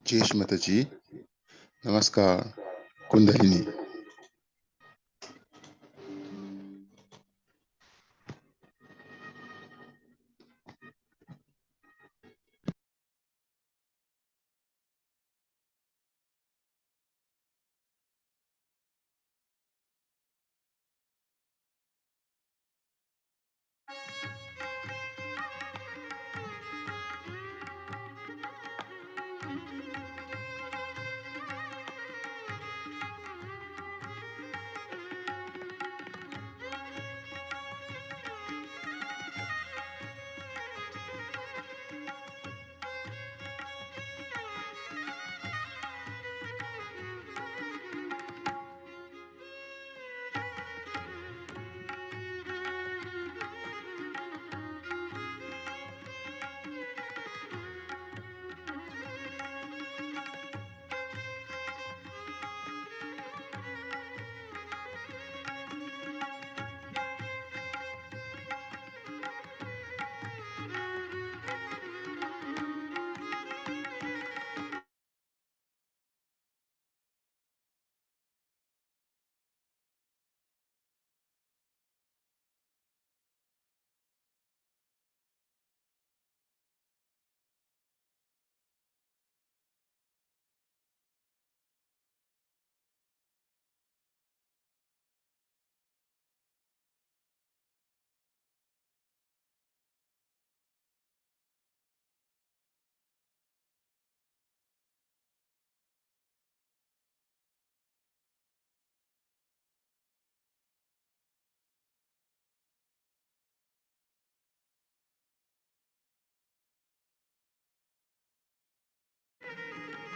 जय श्री माता जी। नमस्कार kundalini.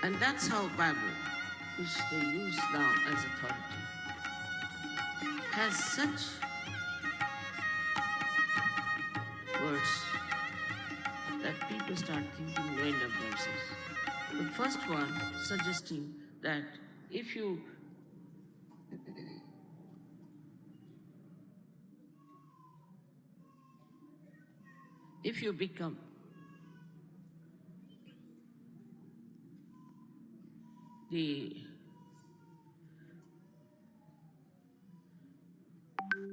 And that's how Bible, which they use now as authority, has such words that people start thinking no end of themselves. The first one suggesting that if you become the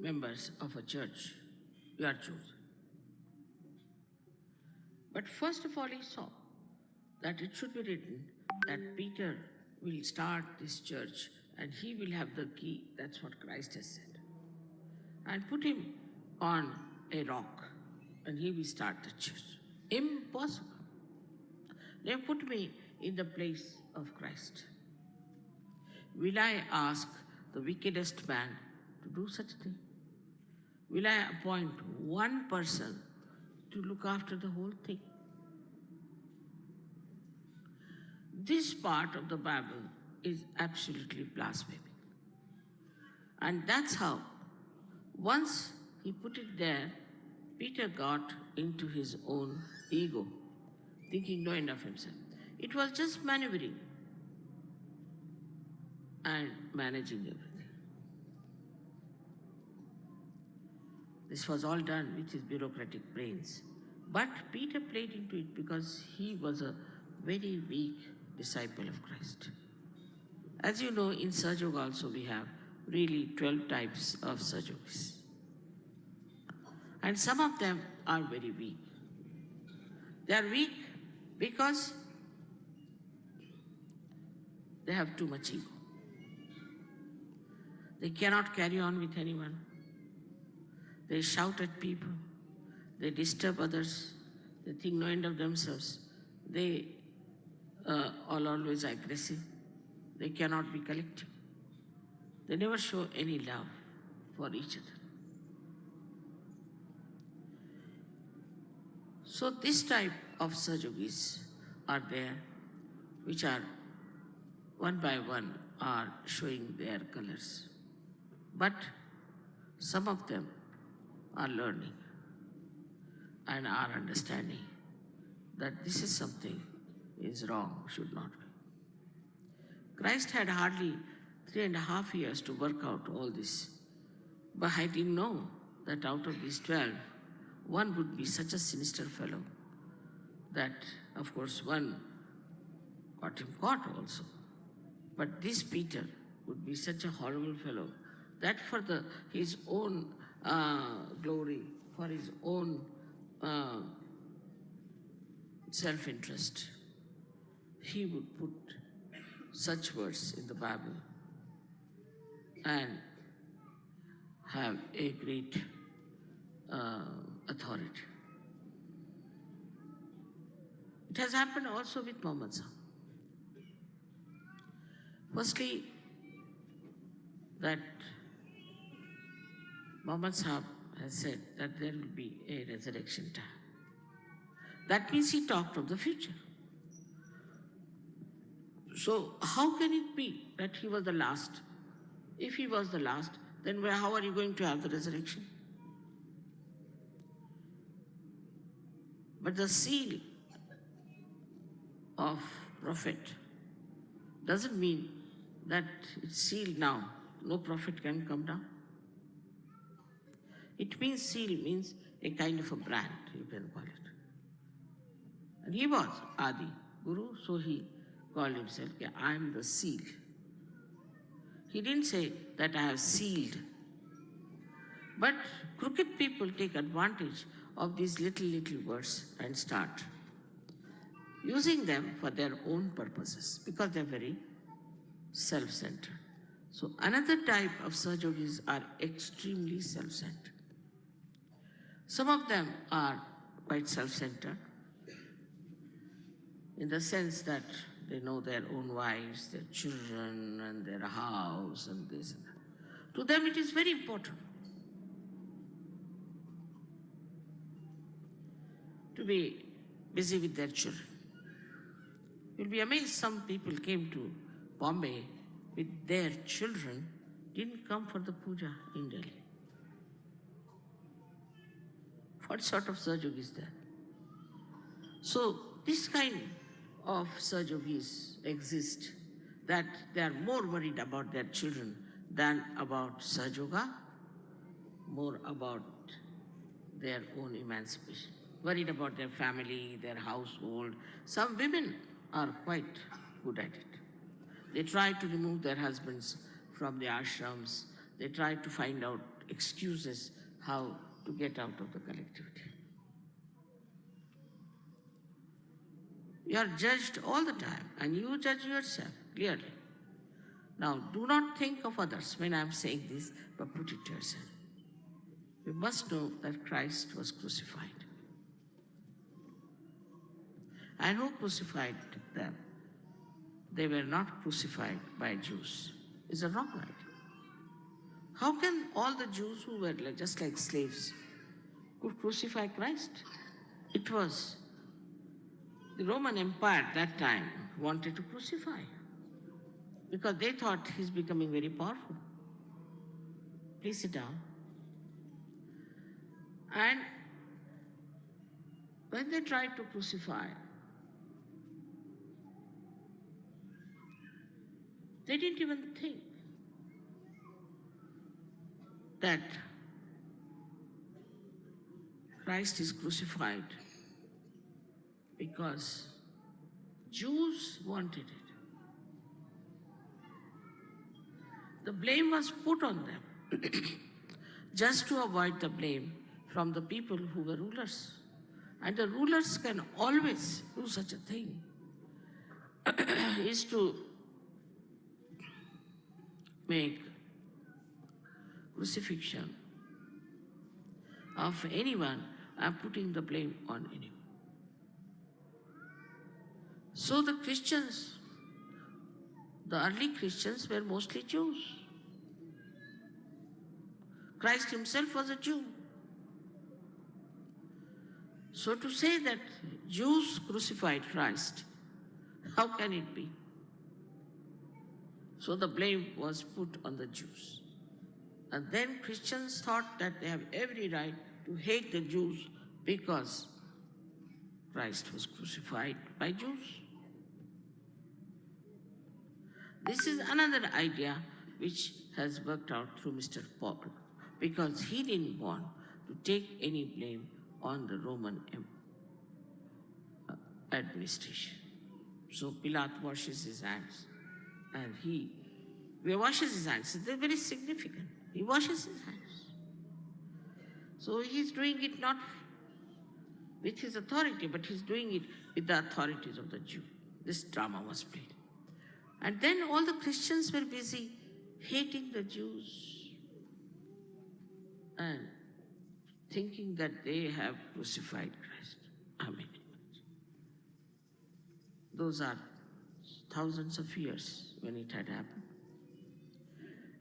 members of a church, you are chosen. But first of all, he saw that it should be written that Peter will start this church and he will have the key. That's what Christ has said. And put him on a rock and he will start the church. Impossible. They put me in the place of Christ. Will I ask the wickedest man to do such a thing? Will I appoint one person to look after the whole thing? This part of the Bible is absolutely blasphemy. And that's how, once he put it there, Peter got into his own ego, thinking no end of himself. It was just maneuvering and managing everything. This was all done with his bureaucratic brains. But Peter played into it because he was a very weak disciple of Christ. As you know, in Sajog also we have really 12 types of Sajogis. And some of them are very weak. They are weak because they have too much ego. They cannot carry on with anyone. They shout at people. They disturb others. They think no end of themselves. They are always aggressive. They cannot be collective. They never show any love for each other. So this type of Sajogis are there, which are one by one are showing their colors. But some of them are learning and are understanding that this is something is wrong, should not be. Christ had hardly 3.5 years to work out all this. But I didn't know that out of these 12, one would be such a sinister fellow that, of course, one got him caught also. But this Peter would be such a horrible fellow that for his own glory, for his own uh, self-interest, he would put such words in the Bible and have a great authority. It has happened also with Muhammad Sahib. Firstly, that Muhammad Sahib has said that there will be a resurrection time. That means he talked of the future. So how can it be that he was the last? If he was the last, then how are you going to have the resurrection? But the seal of prophet doesn't mean that it's sealed now. No prophet can come down. It means seal means a kind of a brand, you can call it. And he was Adi Guru, so he called himself, I am the seal. He didn't say that I have sealed. But crooked people take advantage of these little words and start using them for their own purposes because they're very self-centered. So another type of Sahajogis are extremely self-centered. Some of them are quite self-centered in the sense that they know their own wives, their children, and their house, and this and that. To them, it is very important to be busy with their children. You'll be amazed some people came to Bombay with their children, didn't come for the puja in Delhi. What sort of Sahajog is there? So this kind of Sahajogis exist, that they are more worried about their children than about Sahajoga, more about their own emancipation, worried about their family, their household. Some women are quite good at it. They try to remove their husbands from the ashrams. They try to find out excuses how to get out of the collectivity. You are judged all the time, and you judge yourself clearly. Now, do not think of others when I am saying this, but put it to yourself. We must know that Christ was crucified. And who crucified them? They were not crucified by Jews. It's a wrong idea. How can all the Jews who were just like slaves could crucify Christ? It was the Roman Empire at that time wanted to crucify because they thought he's becoming very powerful. Please sit down. And when they tried to crucify, they didn't even think that Christ is crucified because Jews wanted it. The blame was put on them just to avoid the blame from the people who were rulers. And the rulers can always do such a thing, is to make crucifixion of anyone and putting the blame on anyone. So the Christians, the early Christians were mostly Jews. Christ himself was a Jew. So to say that Jews crucified Christ, how can it be? So the blame was put on the Jews. And then Christians thought that they have every right to hate the Jews because Christ was crucified by Jews. This is another idea which has worked out through Mr. Paul, because he didn't want to take any blame on the Roman administration. So Pilate washes his hands and he washes his hands. They're very significant. He washes his hands. So he's doing it not with his authority, but he's doing it with the authorities of the Jew. This drama was played. And then all the Christians were busy hating the Jews and thinking that they have crucified Christ. I mean, those are thousands of years when it had happened.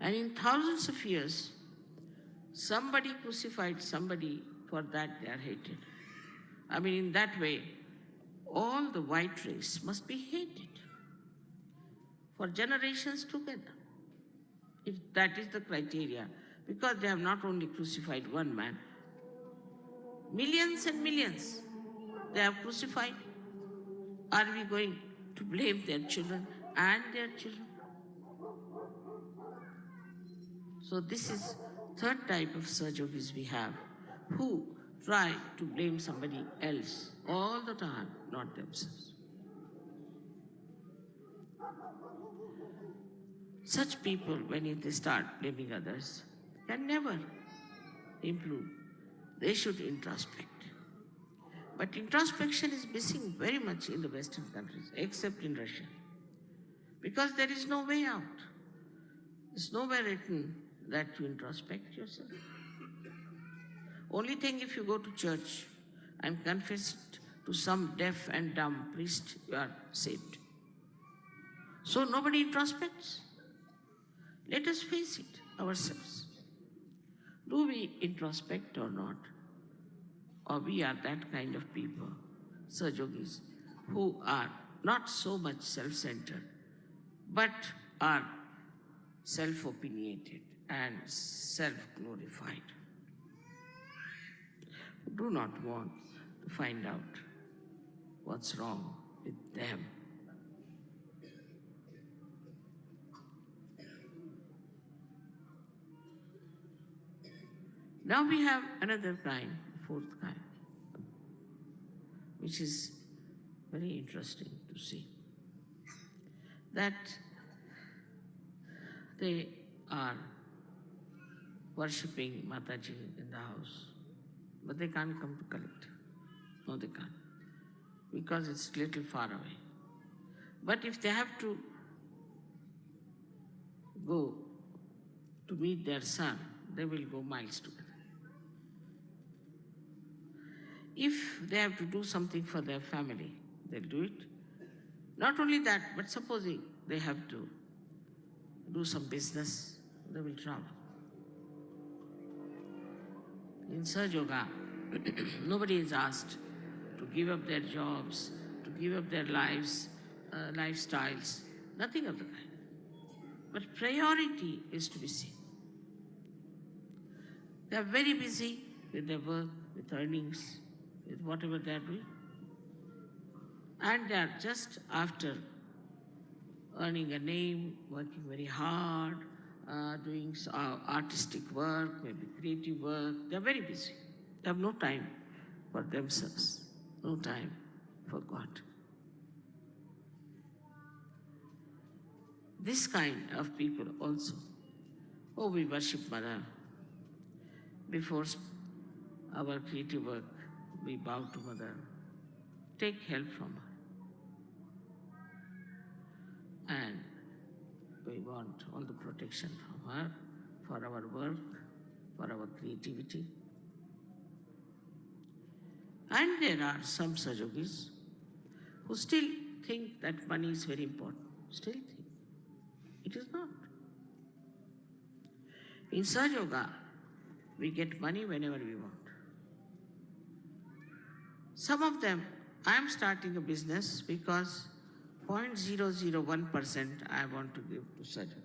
And in thousands of years, somebody crucified somebody, for that they are hated. I mean, in that way, all the white race must be hated for generations together, if that is the criteria, because they have not only crucified one man, millions and millions they have crucified. Are we going to blame their children and their children? So this is third type of Sahajogis we have, who try to blame somebody else all the time, not themselves. Such people, when they start blaming others, can never improve. They should introspect. But introspection is missing very much in the Western countries, except in Russia. Because there is no way out. It's nowhere written that you introspect yourself. Only thing, if you go to church and confess to some deaf and dumb priest, you are saved. So nobody introspects. Let us face it ourselves. Do we introspect or not? Or we are that kind of people, Sahajogis, who are not so much self-centered, but are self-opinionated and self-glorified. Do not want to find out what's wrong with them. Now we have another kind, fourth kind, which is very interesting to see. That they are worshipping Mataji in the house, but they can't come to collect. No, they can't, because it's a little far away. But if they have to go to meet their son, they will go miles together. If they have to do something for their family, they'll do it. Not only that, but supposing they have to do some business, they will travel. In Sahaja Yoga, nobody is asked to give up their jobs, to give up their lives, lifestyles, nothing of the kind. But priority is to be seen. They are very busy with their work, with earnings, with whatever they are doing. And they are just after earning a name, working very hard, doing artistic work, maybe creative work. They are very busy. They have no time for themselves, no time for God. This kind of people also, oh, we worship Mother. Before our creative work, we bow to Mother. Take help from her. And we want all the protection from her for our work, for our creativity. And there are some Sahajogis who still think that money is very important. Still think. It is not. In Sahaja Yoga, we get money whenever we want. Some of them, I am starting a business because 0.001% I want to give to Sahaja Yoga.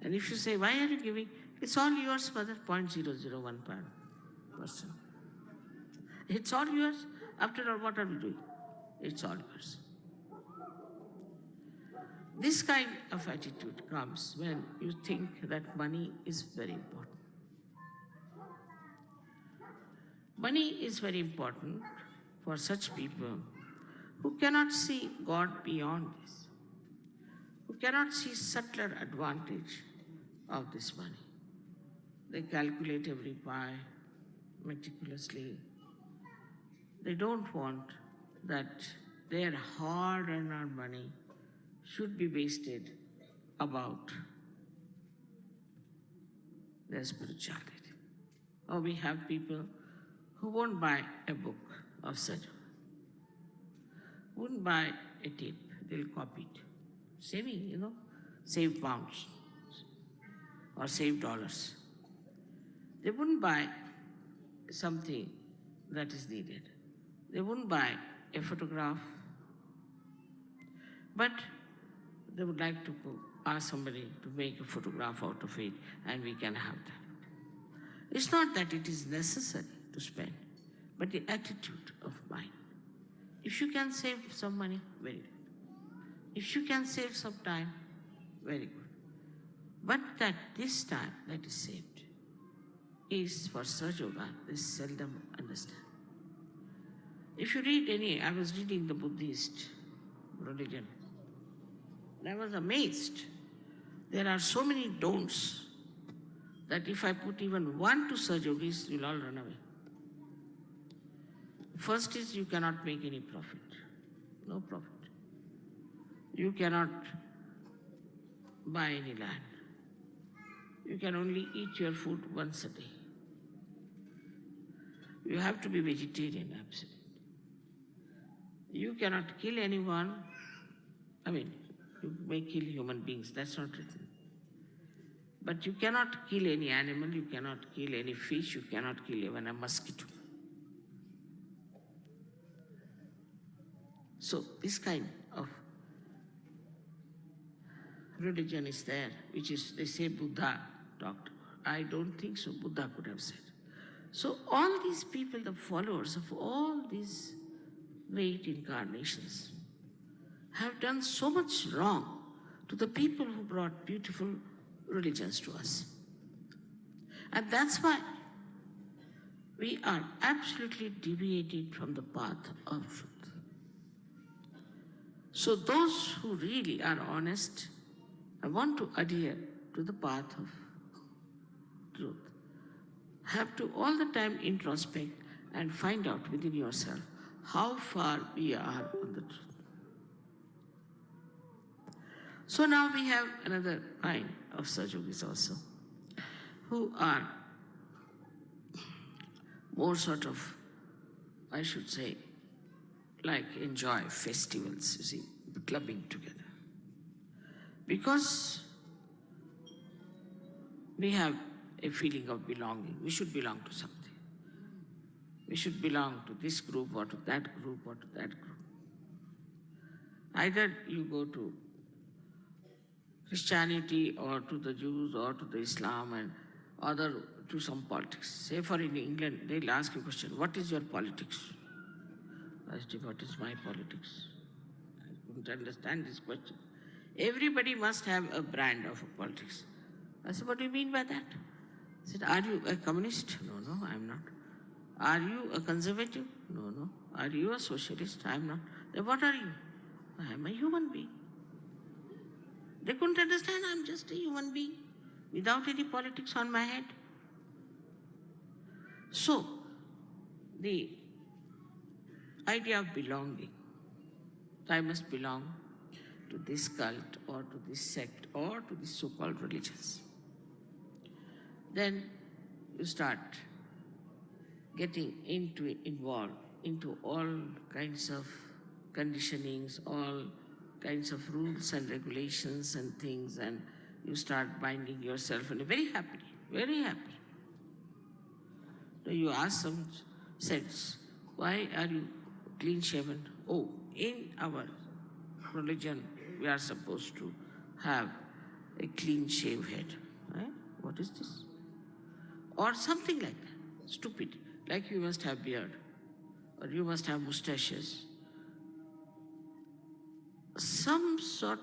And if you say, why are you giving? It's all yours, Mother, 0.001%. It's all yours. After all, what are we doing? It's all yours. This kind of attitude comes when you think that money is very important. Money is very important for such people who cannot see God beyond this, who cannot see subtler advantage of this money. They calculate every pie meticulously. They don't want that their hard-earned money should be wasted about their spirituality. Or we have people who won't buy a book of Sajjana, won't buy a tape, they'll copy it. Saving, save pounds or save dollars. They wouldn't buy something that is needed. They wouldn't buy a photograph, but they would like to ask somebody to make a photograph out of it and we can have that. It's not that it is necessary to spend, but the attitude of mind. If you can save some money, very good. If you can save some time, very good. But that this time that is saved is for Sahaja, is seldom understand. If you read I was reading the Buddhist religion, and I was amazed. There are so many don'ts that if I put even one to Sahajogis, you'll all run away. First is you cannot make any profit. No profit. You cannot buy any land. You can only eat your food once a day. You have to be vegetarian, absolutely. You cannot kill anyone. You may kill human beings, that's not written. But you cannot kill any animal, you cannot kill any fish, you cannot kill even a mosquito. So this kind of religion is there, which is, they say Buddha talked. I don't think so, Buddha could have said. So all these people, the followers of all these great incarnations, have done so much wrong to the people who brought beautiful religions to us. And that's why we are absolutely deviated from the path of truth. So those who really are honest and want to adhere to the path of truth have to all the time introspect and find out within yourself how far we are on the truth. So now we have another kind of Sahajogis also, who are more sort of, I should say, like enjoy festivals, you see, clubbing together. Because we have a feeling of belonging. We should belong to something. We should belong to this group or to that group or to that group. Either you go to Christianity or to the Jews or to the Islam and other to some politics. Say for in England, they'll ask you a question, what is your politics? I said, what is my politics? I couldn't understand this question. Everybody must have a brand of politics. I said, what do you mean by that? I said, are you a communist? No, I'm not. Are you a conservative? No. Are you a socialist? I'm not. Then what are you? I am a human being. They couldn't understand I'm just a human being without any politics on my head. So, the idea of belonging, I must belong to this cult or to this sect or to these so-called religions. Then you start getting involved into all kinds of conditionings, all kinds of rules and regulations and things, and you start binding yourself and very happy, very happy. So you ask some sects, why are you clean shaven? Oh, in our religion, we are supposed to have a clean shave head. What is this? Or something like that, stupid, like you must have beard, or you must have mustaches. Some sort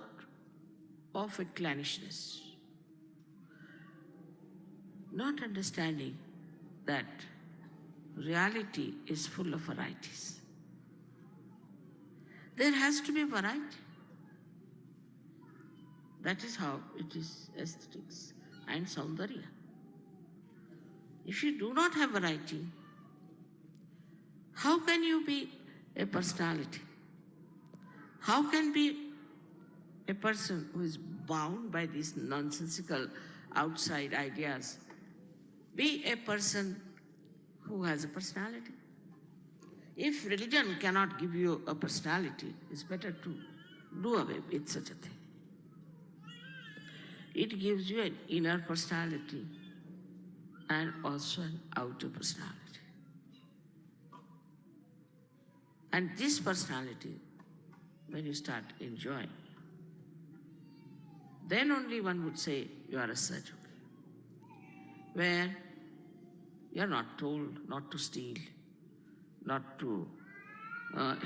of a clannishness, not understanding that reality is full of varieties. There has to be variety. That is how it is aesthetics and Saundarya. If you do not have variety, how can you be a personality? How can be a person who is bound by these nonsensical outside ideas be a person who has a personality? If religion cannot give you a personality, it's better to do away with such a thing. It gives you an inner personality and also an outer personality. And this personality, when you start enjoying, then only one would say you are a Sahajogi, where you are not told not to steal, not to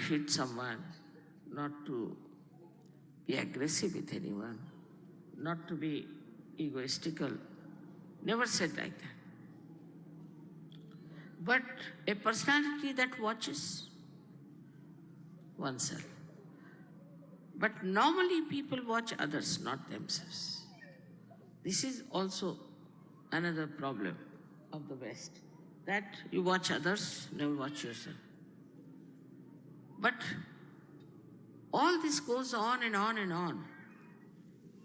hit someone, not to be aggressive with anyone, not to be egoistical. Never said like that. But a personality that watches oneself. But normally people watch others, not themselves. This is also another problem of the West, that you watch others, never watch yourself. But all this goes on and on and on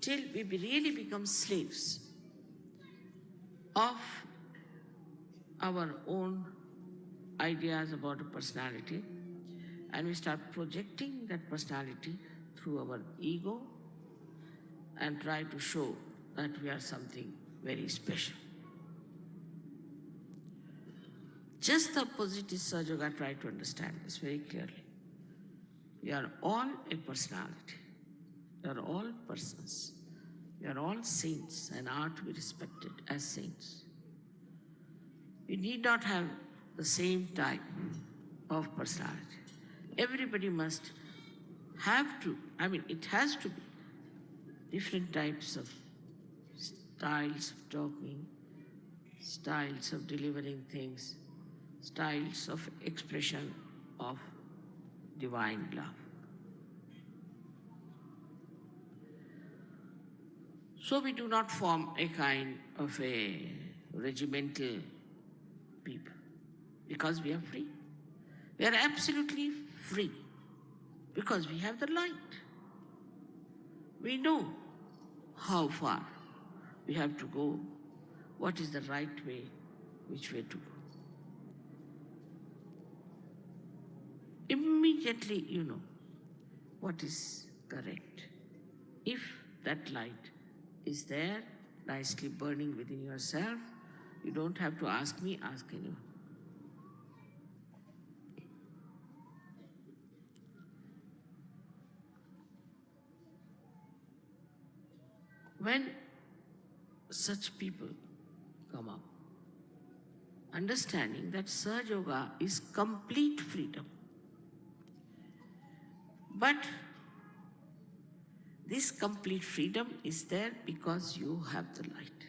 till we really become slaves of our own ideas about a personality, and we start projecting that personality through our ego and try to show that we are something very special. Just the opposite is Sahajoga. Try to understand this very clearly. We are all a personality. We are all persons. We are all saints and are to be respected as saints. We need not have the same type of personality. Everybody must have to, it has to be different types of styles of talking, styles of delivering things, styles of expression of divine love. So we do not form a kind of a regimental people because we are free. We are absolutely free because we have the light. We know how far we have to go, what is the right way, which way to go. Immediately you know what is correct. If that light is there, nicely burning within yourself, you don't have to ask me, ask anyone. When such people come up, understanding that Sahaja Yoga is complete freedom. But this complete freedom is there because you have the light.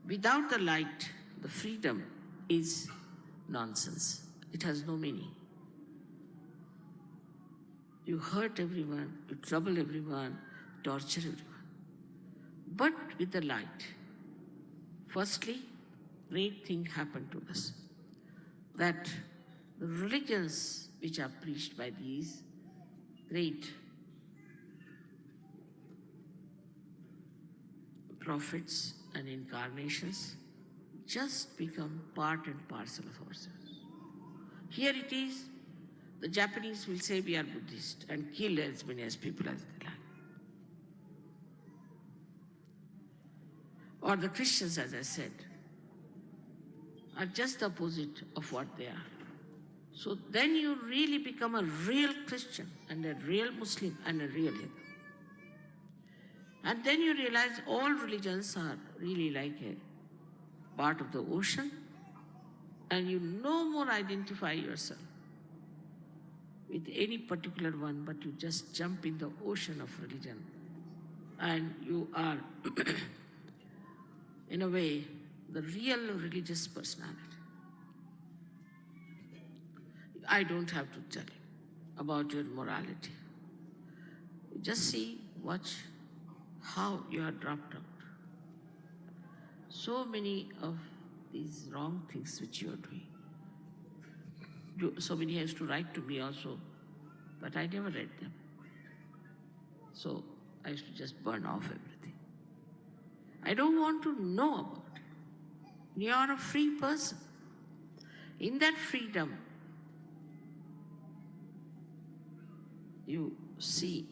Without the light, the freedom is nonsense. It has no meaning. You hurt everyone, you trouble everyone, torture everyone. But with the light, firstly, great thing happened to us. That the religions which are preached by these great prophets and incarnations just become part and parcel of ourselves. Here it is, the Japanese will say we are Buddhist and kill as many as people as they like. Or the Christians, as I said, are just the opposite of what they are. So then you really become a real Christian and a real Muslim and a real Hindu. And then you realize all religions are really like a part of the ocean, and you no more identify yourself with any particular one, but you just jump in the ocean of religion, and you are, in a way, the real religious personality. I don't have to tell you about your morality. Just see, watch how you are dropped out. So many of these wrong things which you are doing. So many has to write to me also, but I never read them. So I used to just burn off everything. I don't want to know about it. You are a free person. In that freedom, you see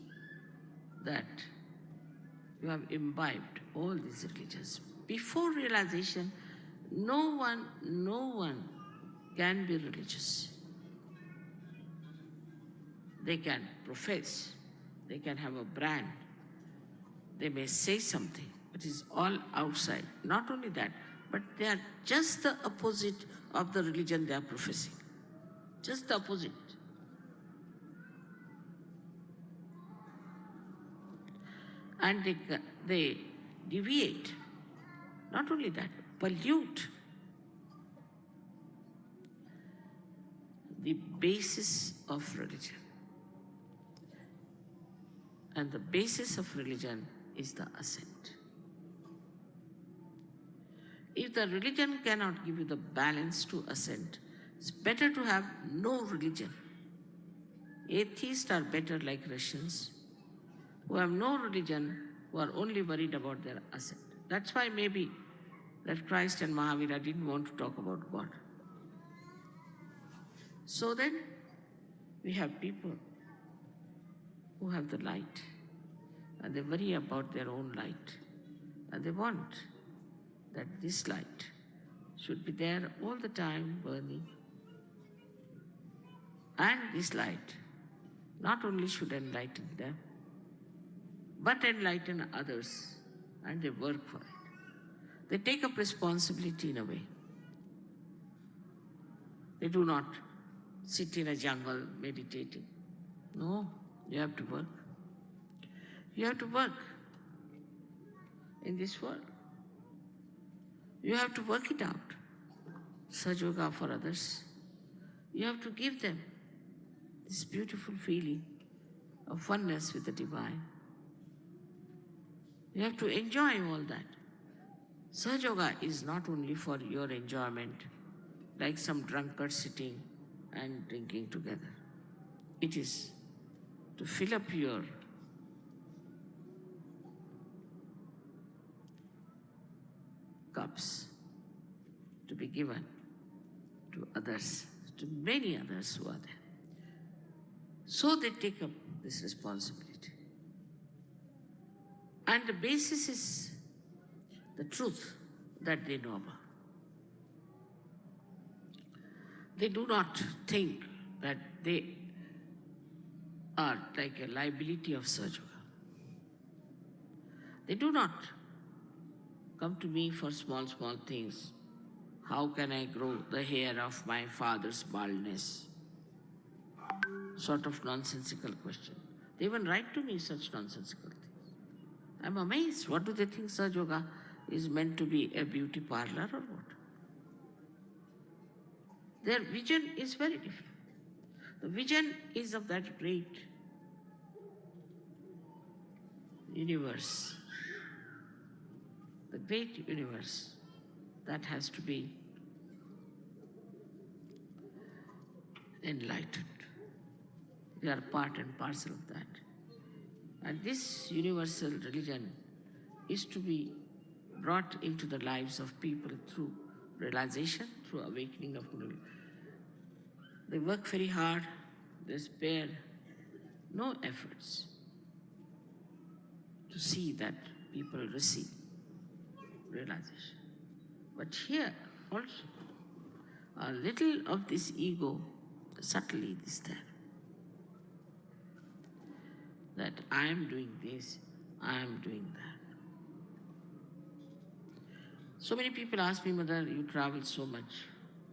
that you have imbibed all these religions. Before realization, no one can be religious. They can profess, they can have a brand, they may say something, but it's all outside. Not only that, but they are just the opposite of the religion they are professing. Just the opposite. And they deviate. Not only that, pollute the basis of religion. And the basis of religion is the assent. If the religion cannot give you the balance to assent, it's better to have no religion. Atheists are better, like Russians, who have no religion, who are only worried about their assent. That's why maybe that Christ and Mahavira didn't want to talk about God. So then, we have people who have the light, and they worry about their own light, and they want that this light should be there all the time burning. And this light not only should enlighten them, but enlighten others, and they work for it. They take up responsibility in a way. They do not sit in a jungle meditating. No, you have to work. You have to work in this world. You have to work it out. Sajoga for others. You have to give them this beautiful feeling of oneness with the divine. You have to enjoy all that. Sahaja is not only for your enjoyment, like some drunkard sitting and drinking together. It is to fill up your cups to be given to others, to many others who are there. So they take up this responsibility. And the basis is the truth that they know about. They do not think that they are like a liability of Sahaja. They do not come to me for small things. How can I grow the hair of my father's baldness? Sort of nonsensical question. They even write to me such nonsensical things. I'm amazed. What do they think Sahaja Yoga is meant to be, a beauty parlor or what? Their vision is very different. The vision is of that great universe, the great universe that has to be enlightened. We are part and parcel of that. And this universal religion is to be brought into the lives of people through realization, through awakening of Guru. They work very hard, they spare no efforts to see that people receive realization. But here also, a little of this ego subtly is there. That I am doing this, I am doing that. So many people ask me, Mother, you travel so much,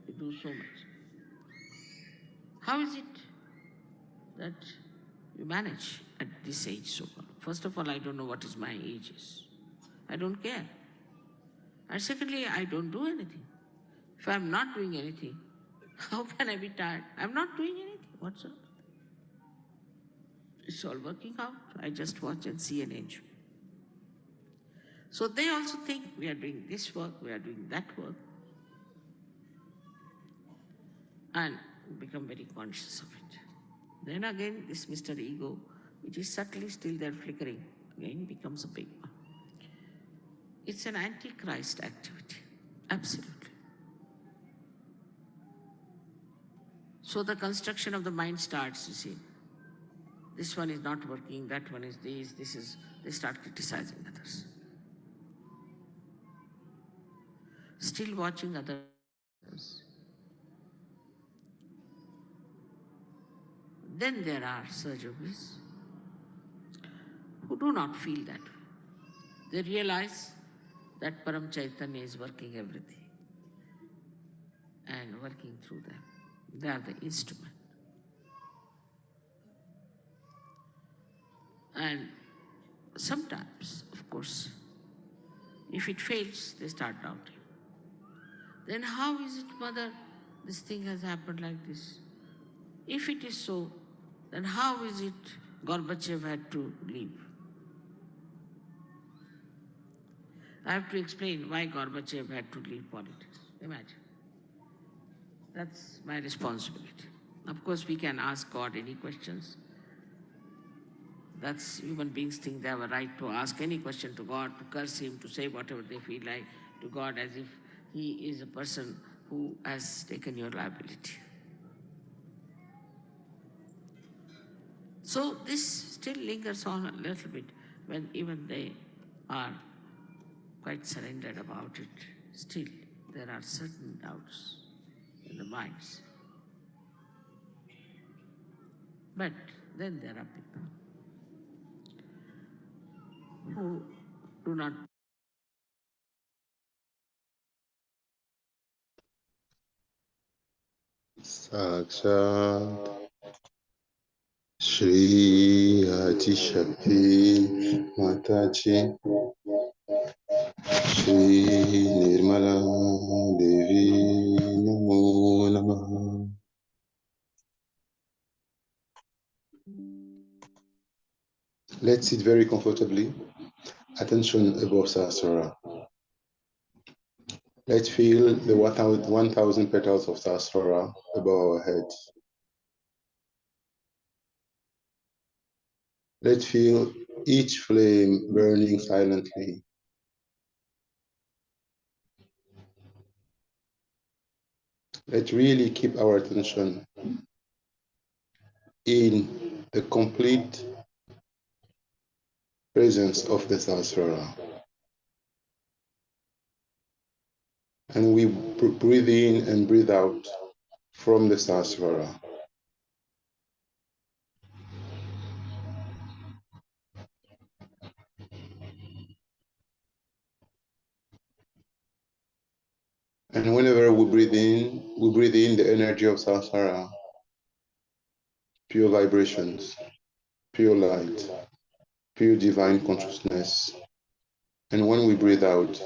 you do so much. How is it that you manage at this age so far? First of all, I don't know what is my age is. I don't care. And secondly, I don't do anything. If I'm not doing anything, how can I be tired? I'm not doing anything whatsoever. It's all working out. I just watch and see and enjoy. So they also think we are doing this work, we are doing that work, and become very conscious of it. Then again, this Mr. Ego, which is subtly still there flickering, again becomes a big one. It's an antichrist activity. Absolutely. So the construction of the mind starts, you see. This one is not working, that one is this is, they start criticizing others. Still watching others. Then there are surgeries who do not feel that way. They realize that Param Chaitanya is working everything and working through them. They are the instrument. And sometimes, of course, if it fails, they start doubting. Then how is it, Mother, this thing has happened like this? If it is so, then how is it Gorbachev had to leave? I have to explain why Gorbachev had to leave politics. Imagine. That's my responsibility. Of course, we can ask God any questions. That's human beings think they have a right to ask any question to God, to curse Him, to say whatever they feel like to God as if He is a person who has taken your liability. So this still lingers on a little bit when even they are quite surrendered about it. Still, there are certain doubts in the minds. But then there are people who do not. Sakshat Shri Adi Shakti Mataji Shri Nirmala Devi Namo Namaha. Let's sit very comfortably. Attention above Sahasrara. Let's feel the 1,000 petals of Sahasrara above our heads. Let's feel each flame burning silently. Let's really keep our attention in the complete presence of the Sahasrara. And we breathe in and breathe out from the Sahasrara. And whenever we breathe in the energy of Sahasrara, pure vibrations, pure light, pure divine consciousness. And when we breathe out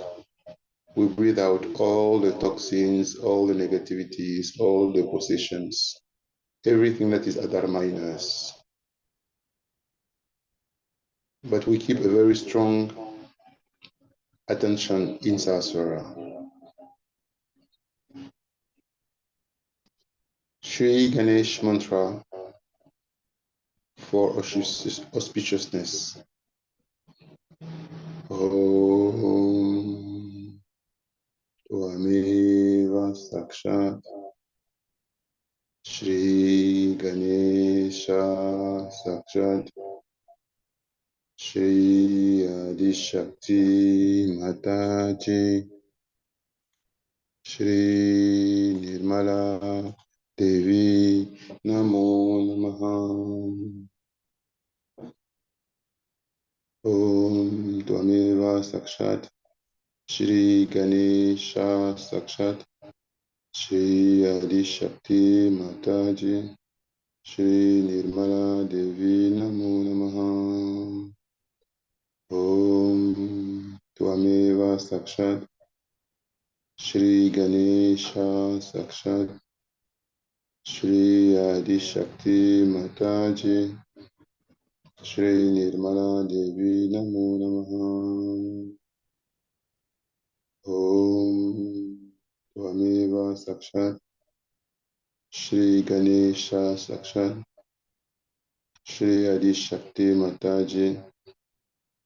all the toxins, all the negativities, all the possessions, everything that is adharma in us. But we keep a very strong attention in Sahasrara. Shri Ganesh mantra for auspiciousness. Om Tvameva Sakshat Shri Ganesha Sakshat Shri Adi Shakti Mataji Shri Nirmala Devi Namo Namaha. Om Tvameva Sakshat Shri Ganesha Sakshat Shri Adi Shakti Mataji Shri Nirmala Devi Namo Namaha. Om Tvameva Sakshat Shri Ganesha Sakshat Shri Adi Shakti Mataji Shri Nirmala Devi Namo Namaha Om Tvameva Sakshat Shri Ganesha Sakshat Shri Adi Shakti Mataji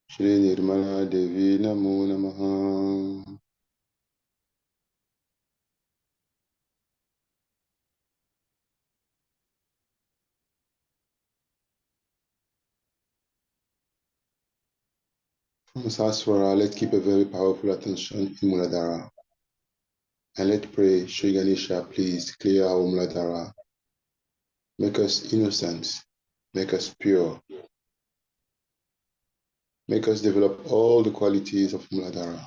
Shri Nirmala Devi Namo Namaha. From Saswara, let's keep a very powerful attention in Muladhara. And let's pray, Shri Ganesha, please clear our Muladhara. Make us innocent, make us pure, make us develop all the qualities of Muladhara.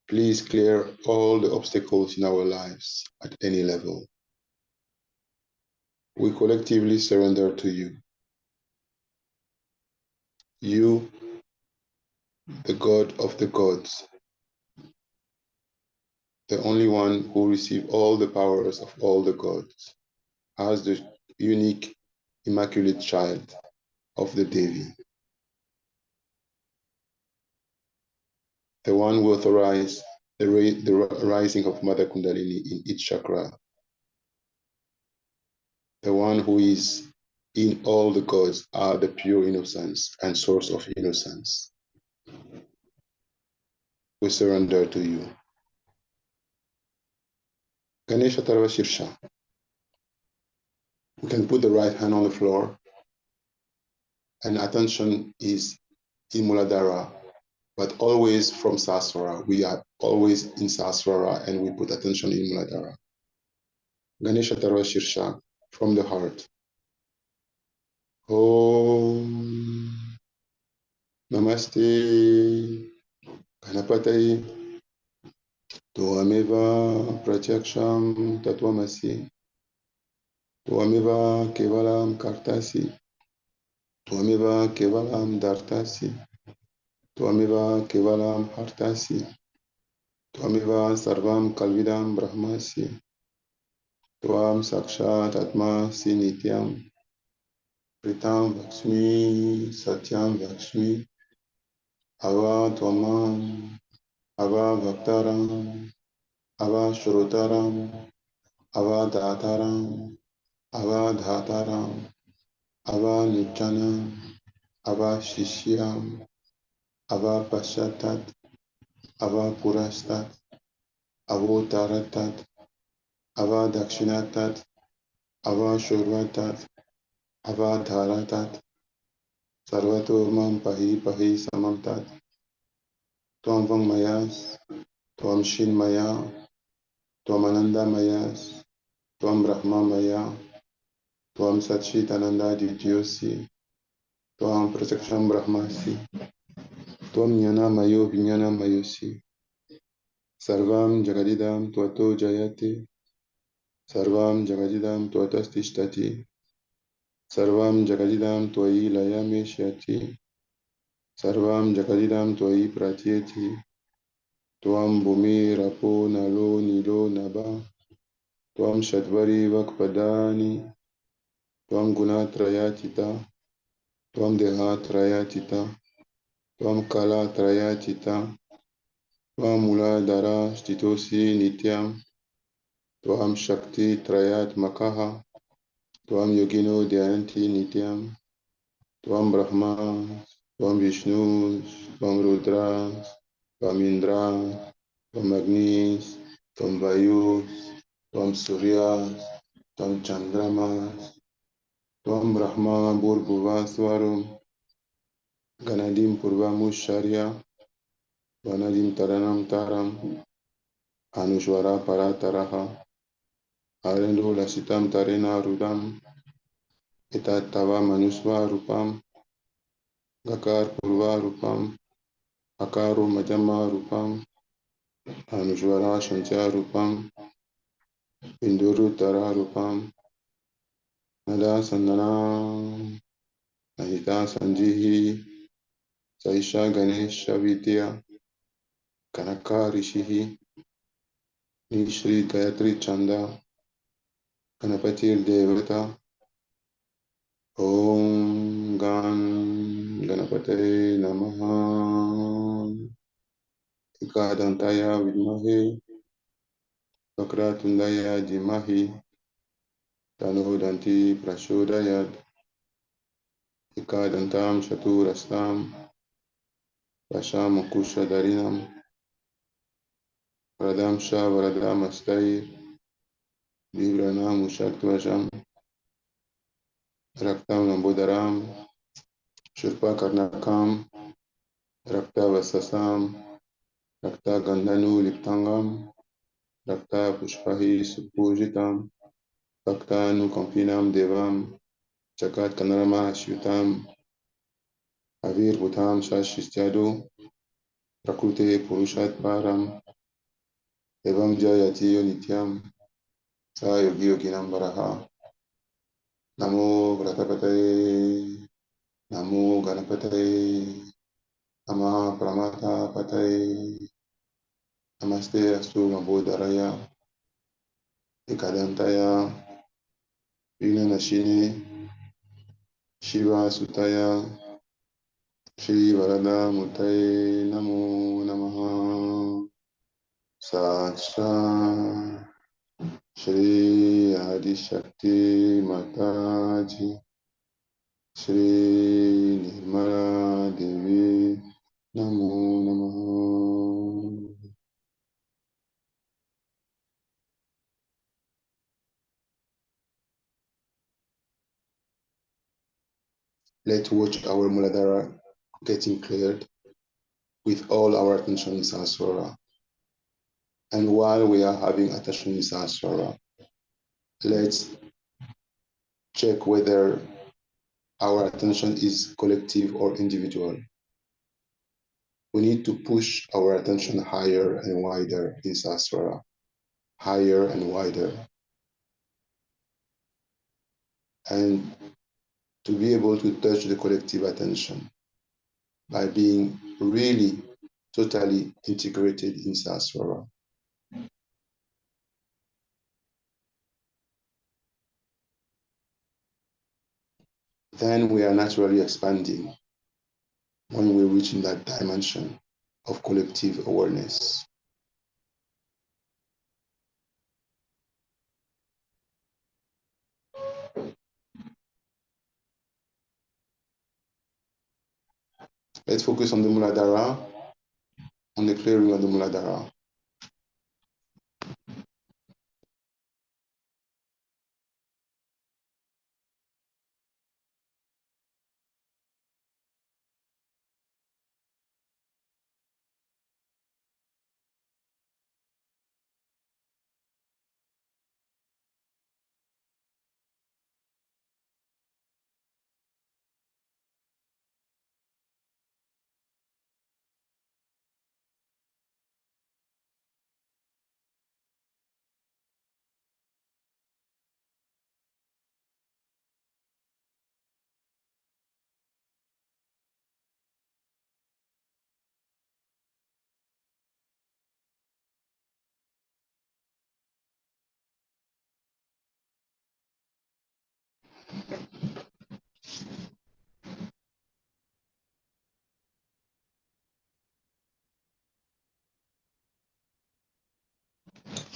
Please clear all the obstacles in our lives at any level. We collectively surrender to you. You, the God of the gods, the only one who received all the powers of all the gods, as the unique, immaculate child of the Devi, the one who authorized the rising of Mother Kundalini in each chakra, the one who is in all the gods are the pure innocence and source of innocence. We surrender to you. Ganesha Tarva Shirsha. We can put the right hand on the floor, and attention is in Muladhara, but always from Saswara. We are always in Saswara and we put attention in Muladhara. Ganesha Tarva Shirsha from the heart. Om Namaste Ganapataye Tvameva Pratyaksham Tattvamasi Tvameva Kevalam Kartasi Tvameva Kevalam Dartasi Tvameva Kevalam Hartasi Tvameva Sarvam Kalvidam Brahmasi Tvam Sakshat Atmasi Nityam Pritam Vakshmi Satyam Vakshmi Ava Tvamam Ava Bhaktaram Ava Shrotaram Ava Dhataram Ava Dhataram Ava Nityanam Ava Shishyam Ava Pashatat Ava Purastat Avo Taratat Ava Dakshinatat Ava Shurvatat Ava Dharatat Sarvato Mam Pahi Pahi Samamtat Tvam Vang Mayas Tvam Shin Maya Tvam Ananda Mayas Tvam Brahma Maya Tvam Satchit Ananda Dityosi Tvam Pratyaksham Brahmasi Tvam Jnana Mayo Vijnana Mayosi Sarvam Jagadidam Tvato Jayate Sarvam Jagadidam Tvatasthishtati Sarvam Jagadidam Tvayi Layame Shyati Sarvam Jagadidam Tvayi Pratyeti Tvam Bhumi Rapo Nalo Nilo Naba Tvam Shatvari Vakpadani Tvam Gunatrayatita Tvam Dehatrayatita Tvam Kalatrayatita Tvam Muladhara Stitosi Nityam Tvam Shakti Trayat Makaha Tvam Yogino Dhyanti Nityam Tvam Brahma Tvam Vishnu Tvam Rudra Tvam Indra Tvam Agnis Tvam Vayu Tvam Surya Tvam Chandrama Tvam Brahma Bhurbhuva Swarum Ganadim Purvamusharya Vanadim Taranam Taram Anushvara Parataraha Arendo Lasitam Tarena Rudam Etatava Manusva Rupam Gakar Purva Rupam Akaru Madhyama Rupam Anushvara Shantya Rupam Induru Tara Rupam Nada Sandana Nahita Sanjihi Saisha Ganesha Vidya Kanaka Rishihi Shri Gayatri Chanda Ganapati Devata Om Gan Ganapate Namaha Ikadantaya Vidmahe Vakratundaya Dimahi Tanodanti Prashodayat Ikadantam Shaturastam Vashamukushadarinam Pradamsha Varadamastai Vibranam Ushatvajam Raktam Lambodaram Shurpa Karnakam Rakta Vasasam Rakta Gandhanu Liptangam Rakta Pushpahi Supujitam Bhakta Nukampinam Devam Chakat Kanarama Shutam Avir Bhutam Shashistyadu Prakrute Purushat Param Evam Jayati Nityam Sa Yogi Yoginam Baraha Namo Gratapataye Namo Ganapataye Nama Pramata Pataye Namaste Astu Nambodharaya Ekadantaya Vina Nashini Shiva Sutaya Shri Varada Mutaye Namo Namaha Saksha Shri Adi Shakti Mataji Shri Nirmala Devi Namo Namaha. Let's watch our Muladhara getting cleared with all our attention in Sahasrara. And while we are having attention in Sahasrara, let's check whether our attention is collective or individual. We need to push our attention higher and wider in Sahasrara, higher and wider. And to be able to touch the collective attention by being really totally integrated in Sahasrara. Then we are naturally expanding when we reach in that dimension of collective awareness. Let's focus on the Muladhara, on the clearing of the Muladhara.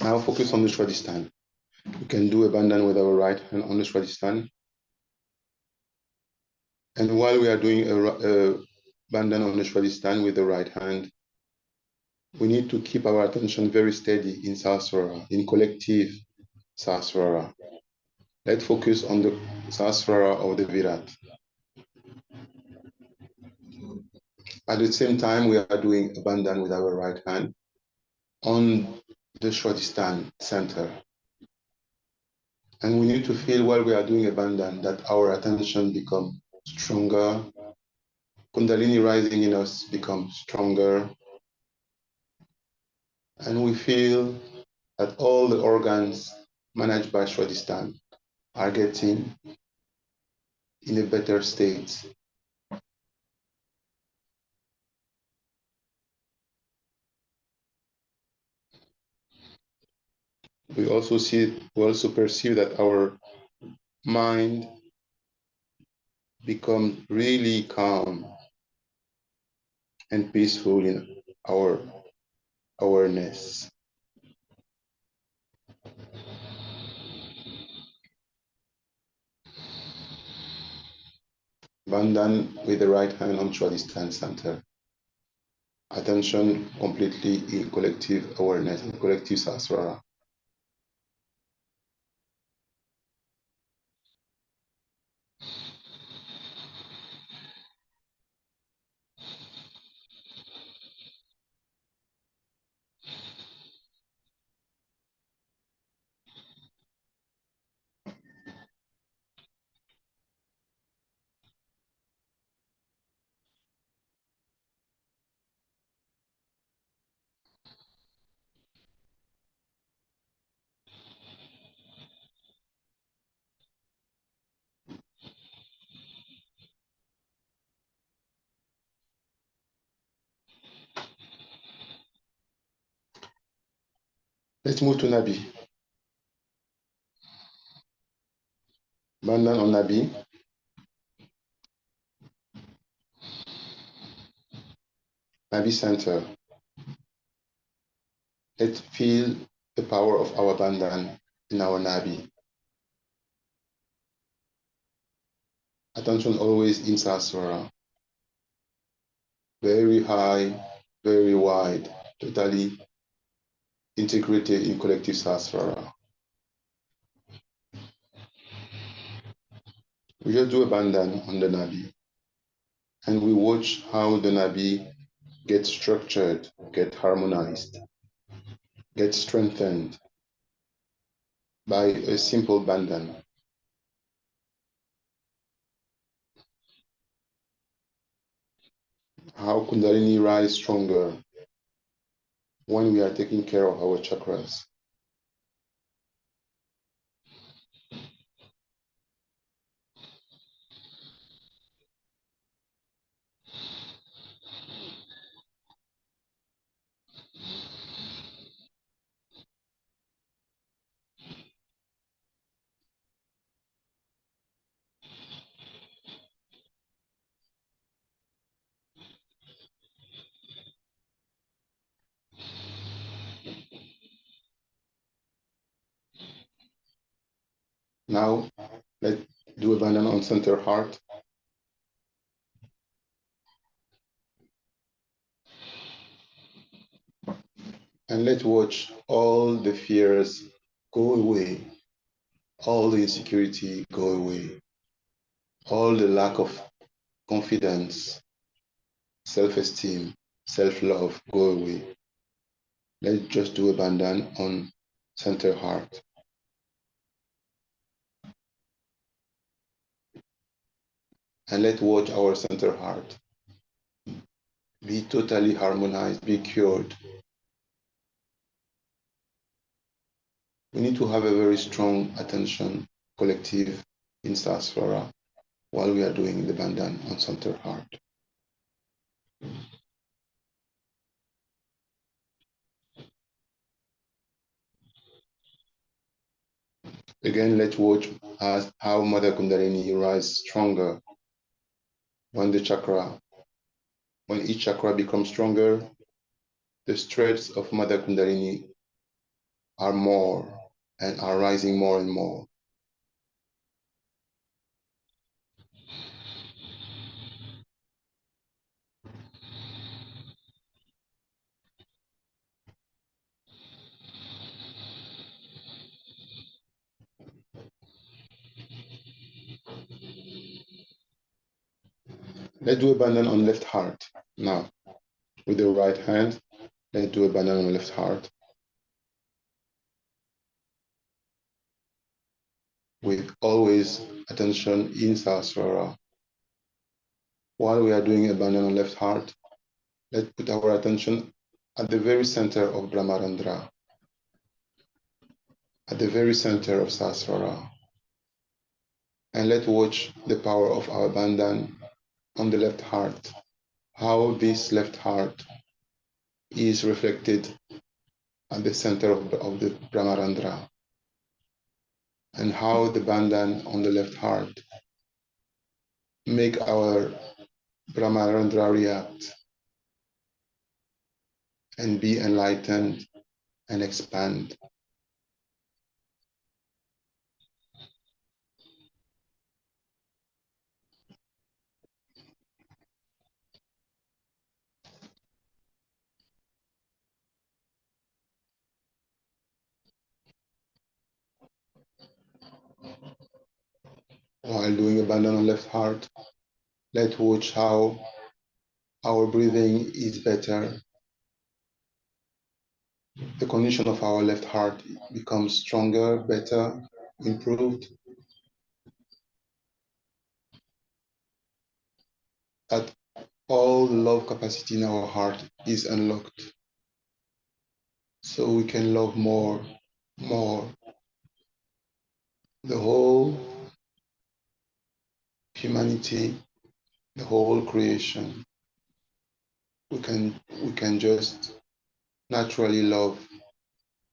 Now focus on the Swadhisthana. You can do a bandhan with our right hand on the Swadhisthana. And while we are doing a bandhan on the Swadhisthana with the right hand, we need to keep our attention very steady in Sahasrara, in collective Sahasrara. Let's focus on the Sahasrara of the Virat. At the same time, we are doing a bandhan with our right hand on the Swadhisthana center. And we need to feel while we are doing a bandhan that our attention becomes stronger, Kundalini rising in us becomes stronger, and we feel that all the organs managed by Swadhisthana are getting in a better state. We also perceive that our mind becomes really calm and peaceful in our awareness. Bandhan with the right hand on Swadhisthana center. Attention completely in collective awareness and collective sasrara. Let's move to Nabi. Bandhan on Nabi. Nabi center. Let's feel the power of our bandhan in our Nabi. Attention always in Sasrara. Very high, very wide, totally integrated in collective Sasrara. We just do a bandhan on the Nabi. And we watch how the Nabi gets structured, get harmonized, get strengthened by a simple bandhan. How Kundalini rise stronger when we are taking care of our chakras. Now, let's do a bandhan on center heart. And let's watch all the fears go away, all the insecurity go away, all the lack of confidence, self-esteem, self-love go away. Let's just do a bandhan on center heart. And let's watch our center heart be totally harmonized, be cured. We need to have a very strong attention collective in Sasrara while we are doing the bandhan on center heart. Again, let's watch as how Mother Kundalini rises stronger when when each chakra becomes stronger, the threads of Mother Kundalini are more and are rising more and more. Let's do a bandhan on left heart. Now, with the right hand, let's do a bandhan on left heart. With always attention in Sahasrara. While we are doing a bandhan on left heart, let's put our attention at the very center of Brahmarandra, at the very center of Sahasrara. And let's watch the power of our bandhan on the left heart, how this left heart is reflected at the center of the Brahmarandra, and how the bandhan on the left heart make our Brahmarandra react and be enlightened and expand. While doing a bandhan on left heart, let's watch how our breathing is better. The condition of our left heart becomes stronger, better, improved. That all love capacity in our heart is unlocked. So we can love more, more. The whole humanity, the whole creation. We can just naturally love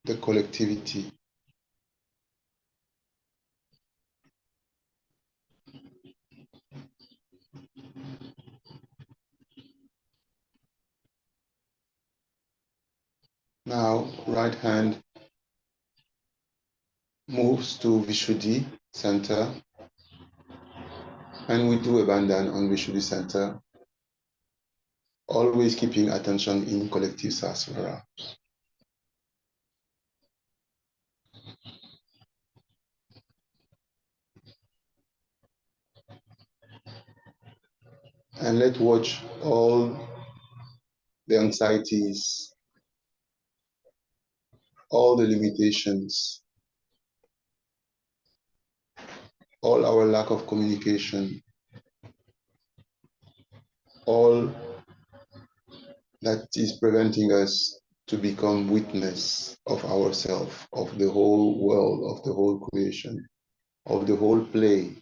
the collectivity. Now, right hand moves to Vishuddhi center, and we do a bandhan on Vishuddhi center, always keeping attention in collective Sahasrara. And let's watch all the anxieties, all the limitations, all our lack of communication, all that is preventing us to become witness of ourselves, of the whole world, of the whole creation, of the whole play,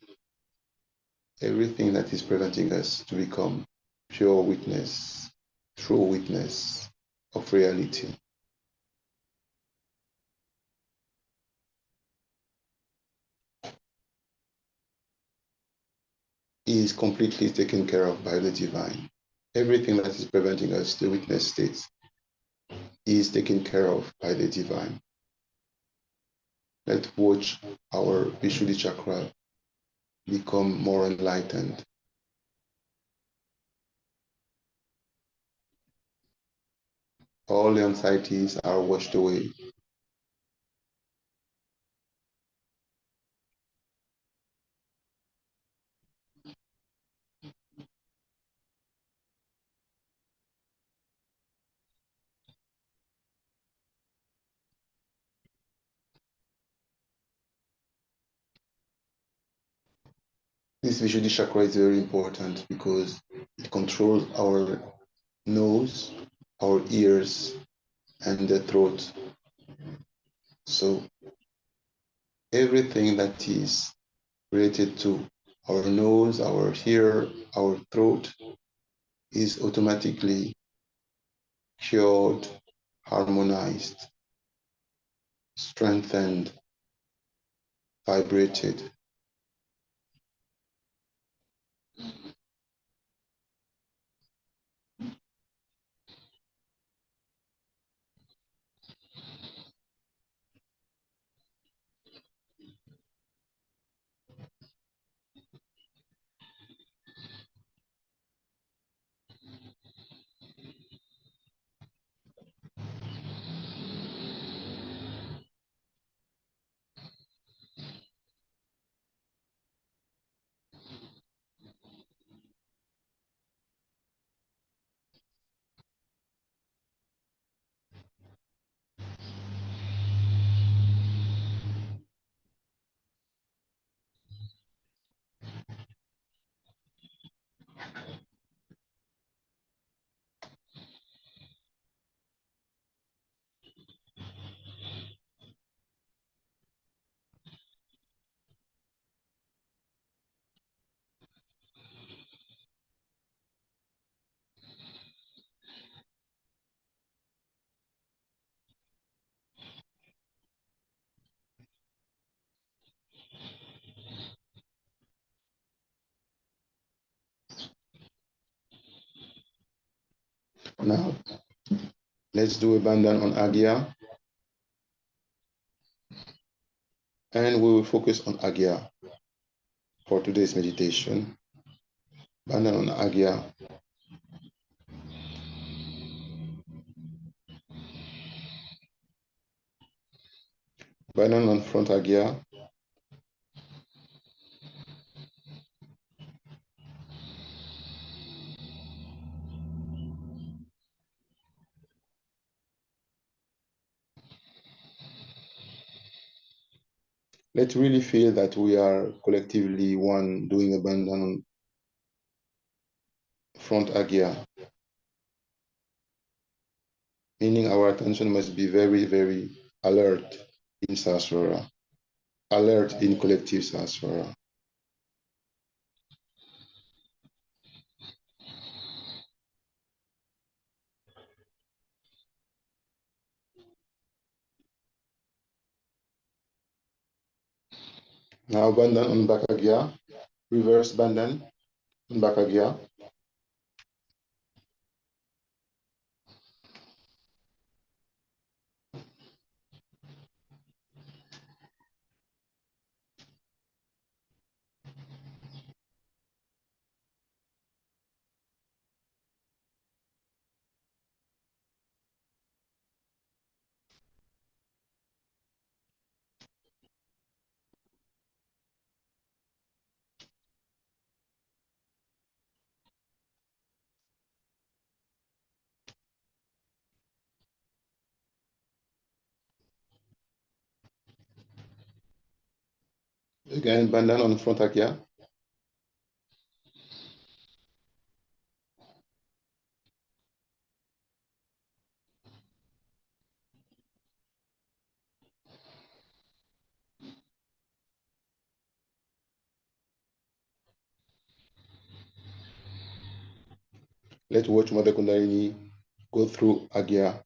everything that is preventing us to become pure witness, true witness of reality is completely taken care of by the divine. Everything that is preventing us to witness state is taken care of by the divine. Let's watch our Vishuddhi chakra become more enlightened. All the anxieties are washed away. This Vishuddhi chakra is very important because it controls our nose, our ears, and the throat. So everything that is related to our nose, our ear, our throat is automatically cured, harmonized, strengthened, vibrated. Now, let's do a bandhan on Agya, and we will focus on Agya for today's meditation. Bandhan on Agya. Bandhan on front Agya. Let's really feel that we are collectively one doing a bandhan on front Agya, meaning our attention must be very, very alert in Sahasrara, alert in collective Sahasrara. Now bandhan on back Agya, reverse bandhan on back Agya. Again, bandhan on front Agya. Let's watch Mother Kundalini go through Agya,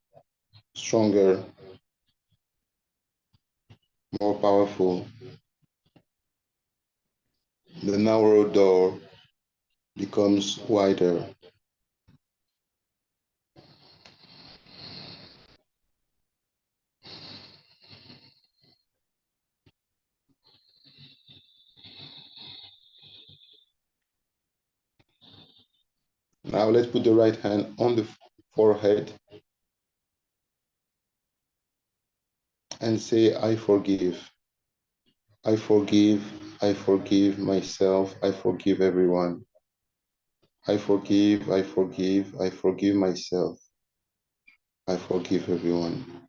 stronger, more powerful. The narrow door becomes wider. Now let's put the right hand on the forehead and say, I forgive. I forgive. I forgive myself. I forgive everyone. I forgive. I forgive. I forgive myself. I forgive everyone.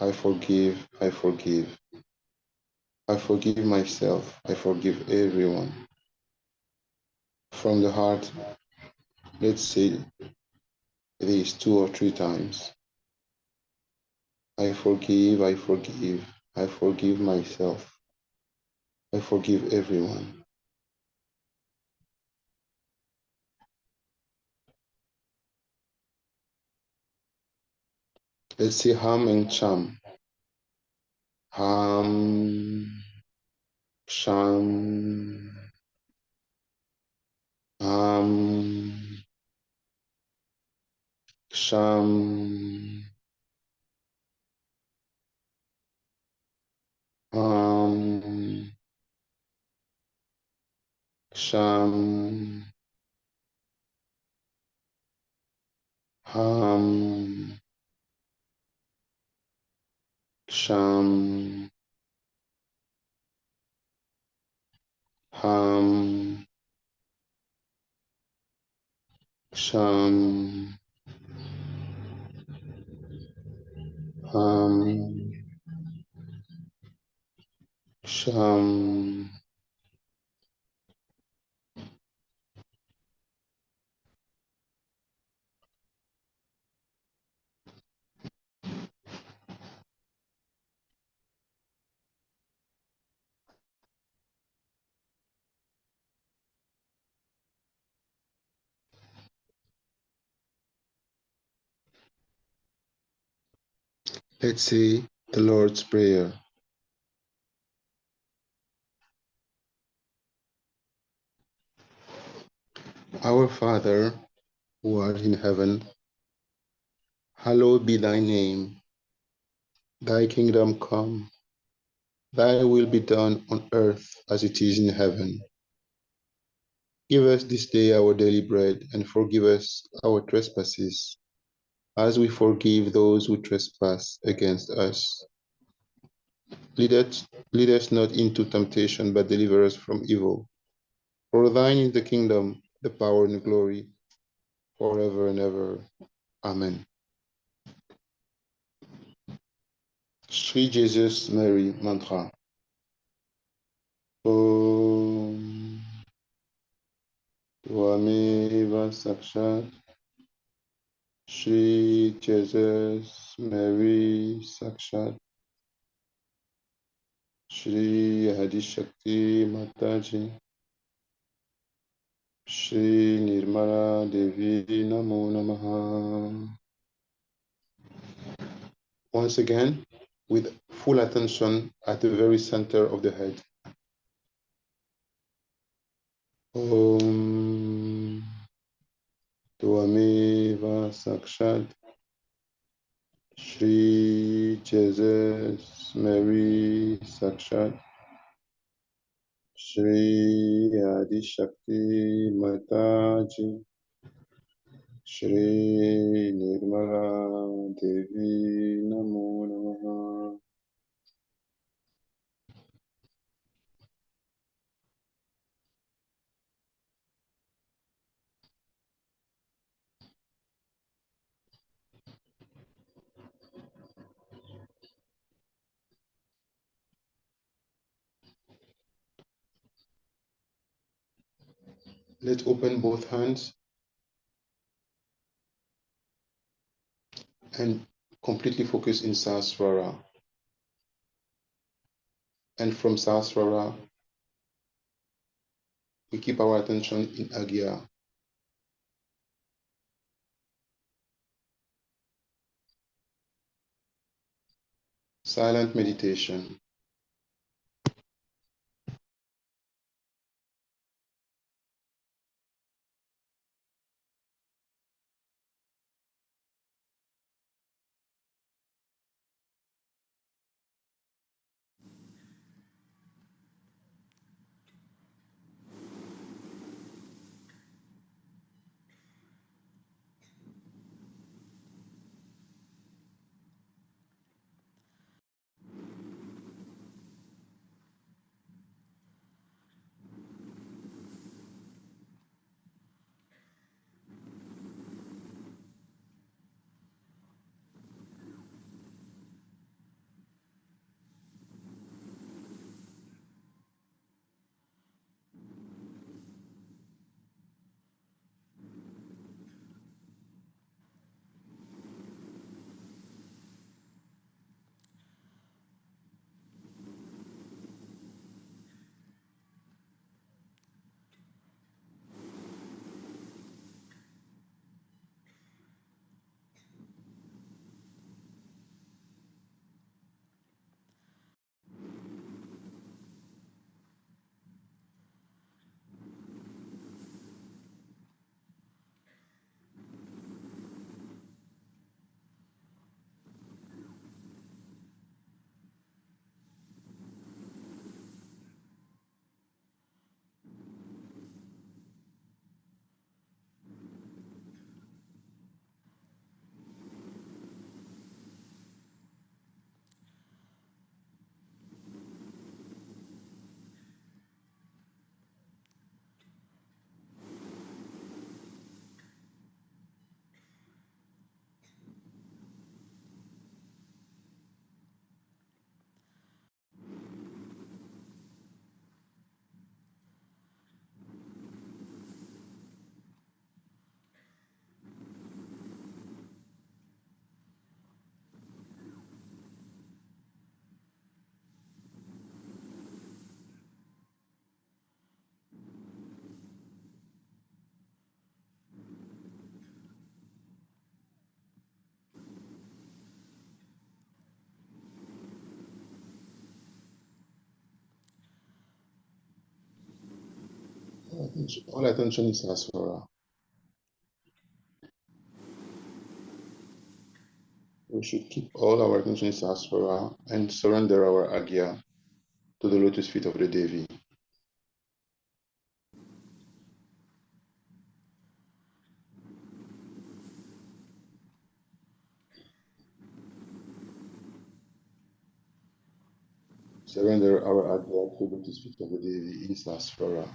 I forgive. I forgive. I forgive myself. I forgive everyone. From the heart, let's say this 2 or 3 times. I forgive. I forgive. I forgive myself. I forgive everyone. Let's say Ham and Cham. Ham, Sham, Ham, Sham, Ham, Sham, Ham, Sham, Ham, Sham, Ham, Sham. Let's say the Lord's Prayer. Our Father, who art in heaven, hallowed be thy name. Thy kingdom come, thy will be done on earth as it is in heaven. Give us this day our daily bread, and forgive us our trespasses, as we forgive those who trespass against us. Lead us not into temptation, but deliver us from evil. For thine is the kingdom, the power, and the glory, forever and ever. Amen. Shri Jesus Mary Mantra. Om Tvameva Sakshat Shri Jesus Mary Sakshat Shri Adishakti Mataji Shri Nirmala Devi Namo Namaha. Once again, with full attention at the very center of the head. Om Tvameva Sakshat Shri Jesus Mary Sakshat Shri Adishakti Mataji Shri Nirmala Devi Namo Namaha. Let's open both hands and completely focus in Sahasrara. And from Sahasrara, we keep our attention in Agya. Silent meditation. All attention is Sahasrara. We should keep all our attention in Sahasrara and surrender our Agya to the lotus feet of the Devi. Surrender our Agya to the lotus feet of the Devi in Sahasrara.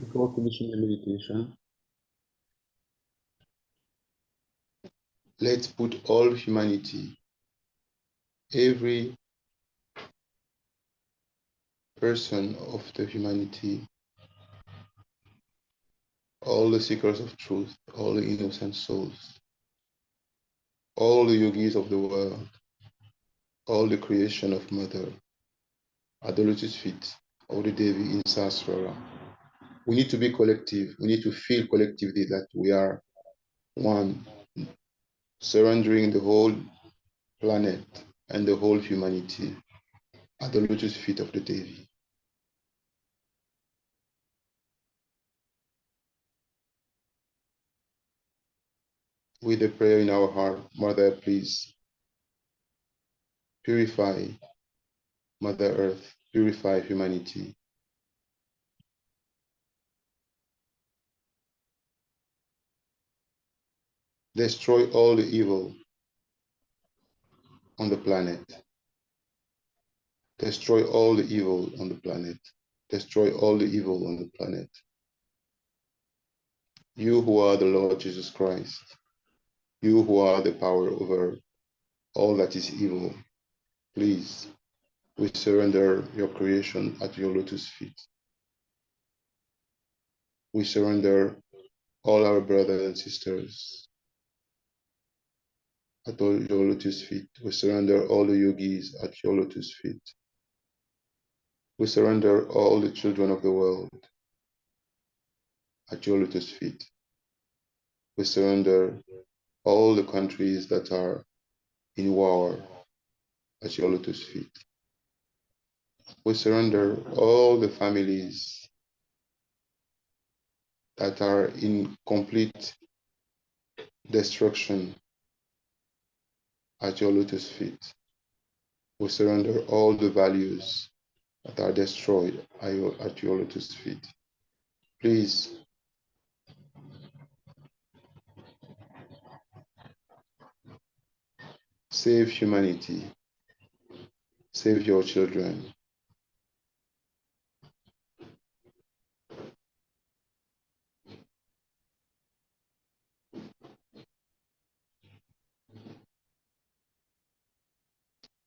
Before finishing the meditation, let's put all humanity, every person of the humanity, all the seekers of truth, all the innocent souls, all the yogis of the world, all the creation of Mother, at the lotus feet of the Devi in Sahasrara. We need to be collective. We need to feel collectively that we are one, surrendering the whole planet and the whole humanity at the lotus feet of the Devi. With a prayer in our heart, Mother, please purify Mother Earth, purify humanity. Destroy all the evil on the planet. Destroy all the evil on the planet. Destroy all the evil on the planet. You who are the Lord Jesus Christ, you who are the power over all that is evil, please, we surrender your creation at your lotus feet. We surrender all our brothers and sisters at all your lotus feet. We surrender all the yogis at your lotus feet. We surrender all the children of the world at your lotus feet. We surrender all the countries that are in war at your lotus feet. We surrender all the families that are in complete destruction at your lotus feet. We surrender all the values that are destroyed at your lotus feet. Please, save humanity, save your children.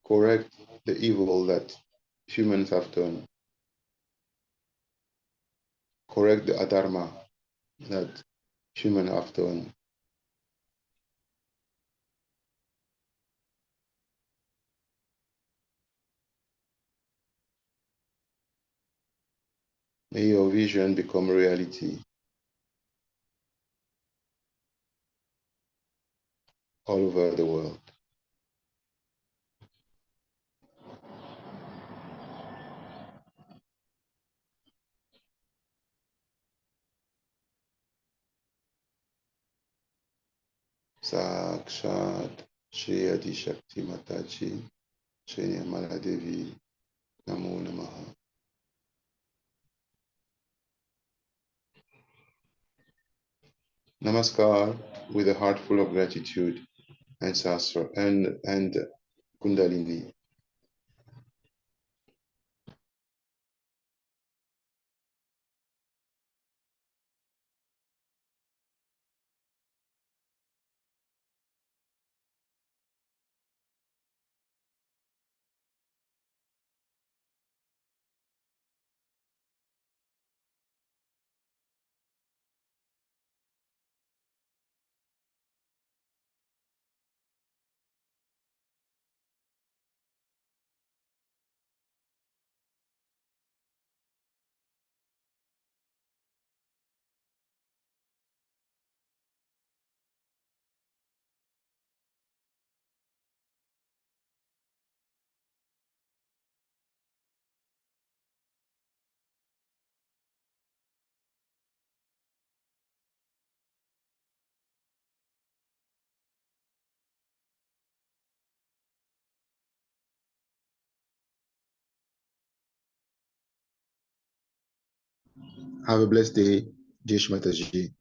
Correct the evil that humans have done. Correct the adharma that humans have done. May your vision become reality all over the world. Sakshat Shri Adi Shakti Mataji Shri Nirmala Devi Namo Namaha. Namaskar with a heart full of gratitude and Sastra and Kundalini. Have a blessed day, Jai Shri Mataji.